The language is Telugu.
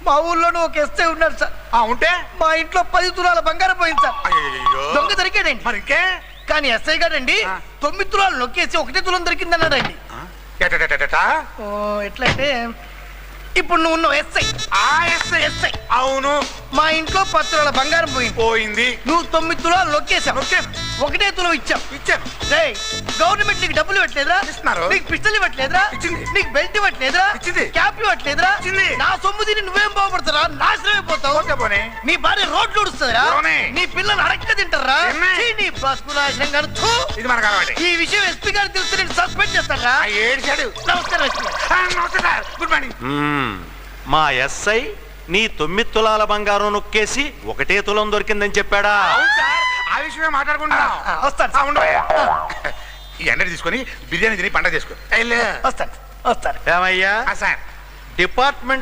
మా ఊళ్ళోనూ ఒక ఎస్ఐ ఉన్నాడు సార్. ఉంటే మా ఇంట్లో 10 తులాల బంగారం పోయింది సార్. అయ్యో దొంగ దొరికాడండి. మరి ఇంకే కానీ ఎస్ఐ గారండి 9 తులాలు నొక్కేసి 1 తులం దొరికిందన్నాడండి. ఎట్లంటే ఇప్పుడు నువ్వు ఉన్నావు ఎస్ఐ. ఎస్ఐ అవును. మా ఇంట్లో 10 తులాల బంగారం పోయింది. నువ్వు 9 తులాలు నొక్కేసావు. 1 తులం ఇచ్చావు. గవర్నమెంట్ నీకు డబ్బులు ఇవ్వట్లేదురా? ఇస్తున్నారు. నీకు పిస్టల్ ఇవ్వట్లేదురా? ఇచ్చింది. నీకు బెల్ట్ ఇవ్వట్లేదురా? ఇచ్చింది. క్యాప్ ఇవ్వట్లేదురా? ఇచ్చింది. నా సొమ్ము తిని నువ్వేం బాగుపడతారా? నాశనం అయిపోతావు. నీ భార్య రోడ్లు ఉడుస్తుందిరా? నీ పిల్లలు అడక్క తింటారా? నీ బస్కు నాశనం కడుతూ. ఇది మనకు అలవాటే. ఈ విషయం ఎస్పీ గారు తెలిస్తే నేను సస్పెండ్ చేస్తారా? ఏడ్చాడు. నమస్కారం ఎస్పీ గారు. నమస్తే సార్. Good morning. మా ఎస్ఐ నీ 9 తులాల బంగారం నొక్కేసి 1 తులం దొరికిందని చెప్పాడా? ఆ విషయమే మాట్లాడుకుంటున్నాం. వస్తాను. ఈ ఎండ తీసుకొని బిర్యానీ తిని పండగ చేసుకో. వస్తాను. ఏమయ్యా సార్ డిపార్ట్మెంట్